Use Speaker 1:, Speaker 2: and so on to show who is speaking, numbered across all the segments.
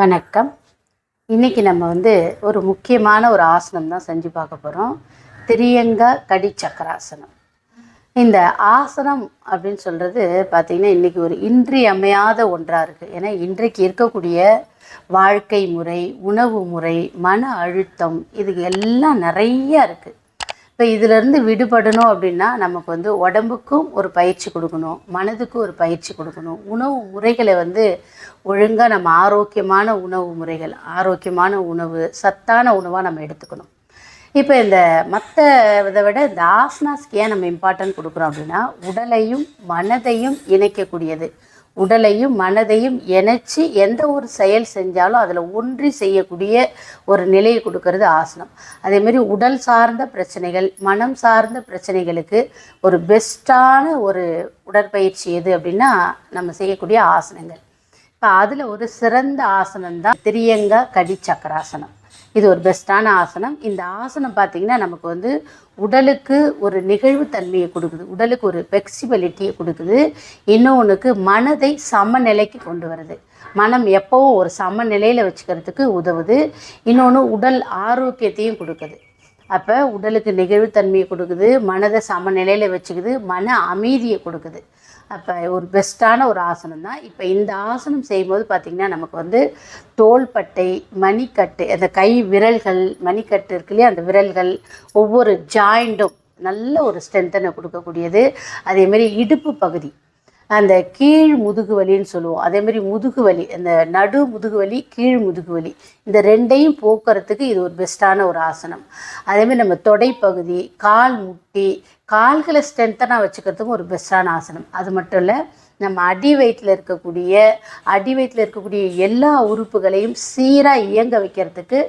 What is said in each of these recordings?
Speaker 1: வணக்கம். இன்றைக்கி நம்ம ஒரு முக்கியமான ஒரு ஆசனம் தான் செஞ்சு பார்க்க போகிறோம். திரியங்கா கடி சக்கராசனம். இந்த ஆசனம் அப்படின்னு சொல்கிறது பார்த்திங்கன்னா இன்றைக்கி ஒரு இன்றியமையாத ஒன்றாக இருக்குது. ஏன்னா இன்றைக்கு இருக்கக்கூடிய வாழ்க்கை முறை, உணவு முறை, மன அழுத்தம், இது எல்லாம் நிறையா இருக்குது. இப்போ இதிலேருந்து விடுபடணும் அப்படின்னா நமக்கு உடம்புக்கும் ஒரு பயிற்சி கொடுக்கணும், மனதுக்கும் ஒரு பயிற்சி கொடுக்கணும். உணவு முறைகளை ஒழுங்காக நம்ம ஆரோக்கியமான உணவு முறைகள், ஆரோக்கியமான உணவு, சத்தான உணவாக நம்ம எடுத்துக்கணும். இப்போ இந்த மற்ற இதை விட இந்த ஆசனாஸ்க்கு ஏன் நம்ம இம்பார்ட்டன்ட் கொடுக்குறோம் அப்படின்னா, உடலையும் மனதையும் இணைக்கக்கூடியது. உடலையும் மனதையும் இணைச்சி எந்த ஒரு செயல் செஞ்சாலும் அதில் ஒன்றி செய்யக்கூடிய ஒரு நிலையை கொடுக்கறது ஆசனம். அதேமாரி உடல் சார்ந்த பிரச்சனைகள், மனம் சார்ந்த பிரச்சனைகளுக்கு ஒரு பெஸ்ட்டான ஒரு உடற்பயிற்சி எது அப்படின்னா நம்ம செய்யக்கூடிய ஆசனங்கள். இப்போ அதில் ஒரு சிறந்த ஆசனம் தான் திரியங்கா கடி சக்கராசனம். இது ஒரு பெஸ்ட்டான ஆசனம். இந்த ஆசனம் பார்த்திங்கன்னா நமக்கு உடலுக்கு ஒரு நெகிழ்வுத்தன்மையை கொடுக்குது, உடலுக்கு ஒரு ஃப்ளெக்சிபிலிட்டியை கொடுக்குது. இன்னொன்றுக்கு மனதை சமநிலைக்கு கொண்டு வருது. மனம் எப்போவும் ஒரு சமநிலையில் வச்சுக்கிறதுக்கு உதவுது. இன்னொன்று உடல் ஆரோக்கியத்தையும் கொடுக்குது. அப்போ உடலுக்கு நெகிழ்வுத்தன்மையை கொடுக்குது, மனதை சமநிலையில் வச்சுக்குது, மன அமைதியை கொடுக்குது. அப்போ ஒரு பெஸ்ட்டான ஒரு ஆசனம் தான். இப்போ இந்த ஆசனம் செய்யும்போது பார்த்திங்கன்னா நமக்கு தோள்பட்டை, மணிக்கட்டு, அந்த கை விரல்கள், மணிக்கட்டு இருக்கு இல்லையா, அந்த விரல்கள், ஒவ்வொரு ஜாயிண்ட்டும் நல்ல ஒரு ஸ்ட்ரென்த்தனை கொடுக்கக்கூடியது. அதேமாரி இடுப்பு பகுதி, அந்த கீழ் முதுகு வலின்னு சொல்லுவோம், அதேமாரி முதுகு வலி, அந்த நடு முதுகு வலி, கீழ் முதுகு வலி, இந்த ரெண்டையும் போக்குறதுக்கு இது ஒரு பெஸ்ட்டான ஒரு ஆசனம். அதேமாதிரி நம்ம தொடைப்பகுதி, கால் முட்டி, கால்களை ஸ்ட்ரென்த்தனாக வச்சுக்கிறதுக்கும் ஒரு பெஸ்ட்டான ஆசனம். அது மட்டும் இல்லை, நம்ம அடி வயிற்றில் இருக்கக்கூடிய எல்லா உறுப்புகளையும் சீராக இயங்க வைக்கிறதுக்கு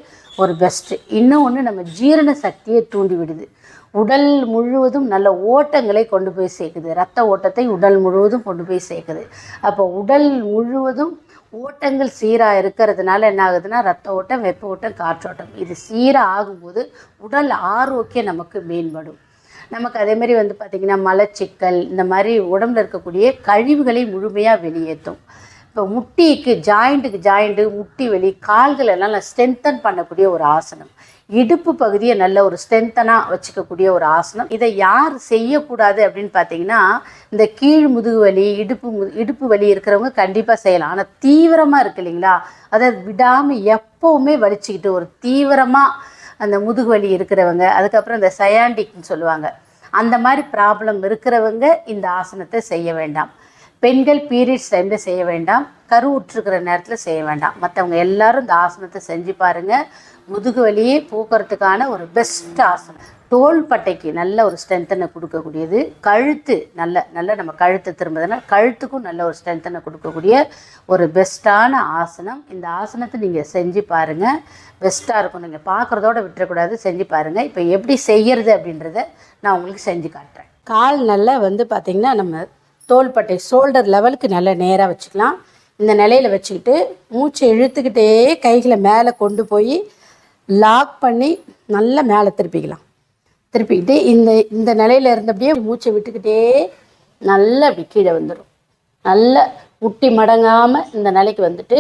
Speaker 1: ஒரு பெஸ்ட்டு. இன்னொன்று நம்ம ஜீரண சக்தியை தூண்டி விடுது. உடல் முழுவதும் நல்ல ஓட்டங்களை கொண்டு போய் சேர்க்குது. இரத்த ஓட்டத்தை உடல் முழுவதும் கொண்டு போய் சேர்க்குது. அப்போ உடல் முழுவதும் ஓட்டங்கள் சீராக இருக்கிறதுனால என்ன ஆகுதுன்னா, ரத்த ஓட்டம், வெப்ப ஓட்டம், காற்றோட்டம், இது சீராக ஆகும்போது உடல் ஆரோக்கியம் நமக்கு மேம்படும். நமக்கு அதேமாதிரி பார்த்திங்கன்னா மலச்சிக்கல், இந்த மாதிரி உடம்பில் இருக்கக்கூடிய கழிவுகளை முழுமையாக வெளியேற்றும். இப்போ முட்டிக்கு ஜாயிண்ட்டு, முட்டி வலி, கால்கள் எல்லாம் ஸ்ட்ரென்தன் பண்ணக்கூடிய ஒரு ஆசனம். இடுப்பு பகுதியை நல்ல ஒரு ஸ்ட்ரென்த்தனாக வச்சுக்கக்கூடிய ஒரு ஆசனம். இதை யார் செய்யக்கூடாது அப்படின்னு பார்த்தீங்கன்னா, இந்த கீழ் முதுகு வலி, இடுப்பு வலி இருக்கிறவங்க கண்டிப்பாக செய்யலாம். ஆனால் தீவிரமாக இருக்குது இல்லைங்களா, அதை விடாமல் எப்போவுமே வலிச்சுக்கிட்டு ஒரு தீவிரமாக அந்த முதுகு வலி இருக்கிறவங்க, அதுக்கப்புறம் இந்த சயாண்டிக்னு சொல்லுவாங்க, அந்த மாதிரி ப்ராப்ளம் இருக்கிறவங்க இந்த ஆசனத்தை செய்ய வேண்டாம். பெண்கள் பீரியட்ஸ் டைமில் செய்ய வேண்டாம், கருவுற்றுக்கிற நேரத்தில் செய்ய வேண்டாம். மற்றவங்க எல்லாரும் இந்த ஆசனத்தை செஞ்சு பாருங்கள். முதுகு வலியை போக்குறதுக்கான ஒரு பெஸ்ட் ஆசனம். தோள்பட்டைக்கு நல்ல ஒரு ஸ்ட்ரென்த்தனை கொடுக்கக்கூடியது. கழுத்து நல்ல நம்ம கழுத்து திரும்புதுன்னா கழுத்துக்கும் நல்ல ஒரு ஸ்ட்ரென்த்தனை கொடுக்கக்கூடிய ஒரு பெஸ்ட்டான ஆசனம். இந்த ஆசனத்தை நீங்கள் செஞ்சு பாருங்கள், பெஸ்ட்டாக இருக்கும். நீங்கள் பார்க்குறதோட விட்டுறக்கூடாது, செஞ்சு பாருங்கள். இப்போ எப்படி செய்கிறது அப்படின்றத நான் உங்களுக்கு செஞ்சு காட்டுறேன். கால் நல்லா பார்த்திங்கன்னா நம்ம தோள்பட்டை ஷோல்டர் லெவலுக்கு நல்லா நேராக வச்சுக்கலாம். இந்த நிலையில் வச்சுக்கிட்டு மூச்சை இழுத்துக்கிட்டே கைகளை மேலே கொண்டு போய் லாக் பண்ணி நல்லா மேலே திருப்பிக்கிட்டு இந்த நிலையில் இருந்தபடியே மூச்சை விட்டுக்கிட்டே நல்லா அப்படி கீழே வந்துடும். நல்லா முட்டி மடங்காமல் இந்த நிலைக்கு வந்துட்டு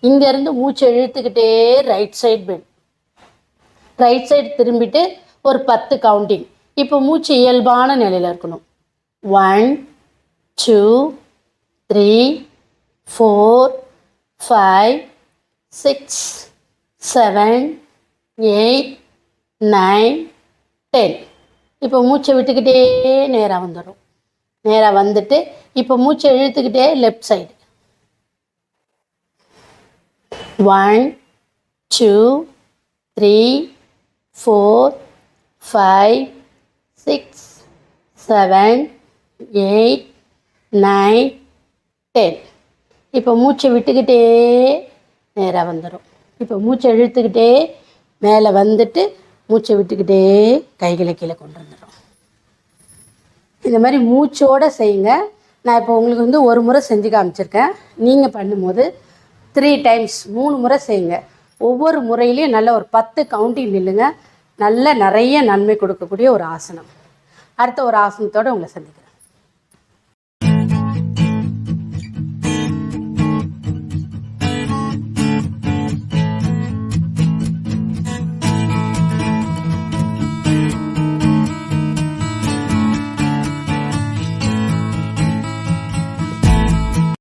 Speaker 1: இங்கேருந்து மூச்சை இழுத்துக்கிட்டே ரைட் சைடு திரும்பிட்டு ஒரு 10 கவுண்டிங். இப்போ மூச்சு இயல்பான நிலையில் இருக்கணும். 1 2 3 4 5 6 7 8 9 10. இப்போ மூச்சை விட்டுக்கிட்டே நேராக வந்துடும். நேராக வந்துட்டு இப்போ மூச்சை இழுத்துக்கிட்டே லெஃப்ட் சைடு. 1 2 3 4 5 6 7 8 9 10. இப்போ மூச்சை விட்டுக்கிட்டே நேராக வந்துடும். இப்போ மூச்சை இழுத்துக்கிட்டே மேலே வந்துட்டு மூச்சை விட்டுக்கிட்டே கைகளை கீழே கொண்டு வந்துடும். இந்த மாதிரி மூச்சோடு செய்யுங்க. நான் இப்போ உங்களுக்கு ஒரு முறை செஞ்சு காமிச்சிருக்கேன். நீங்கள் பண்ணும்போது 3 டைம்ஸ் 3 முறை செய்யுங்க. ஒவ்வொரு முறையிலையும் நல்ல ஒரு 10 கவுண்டிங் நில்லுங்க. நல்ல நிறைய நன்மை கொடுக்கக்கூடிய ஒரு ஆசனம். அடுத்த ஒரு ஆசனத்தோடு உங்களை சந்திக்கிறேன்.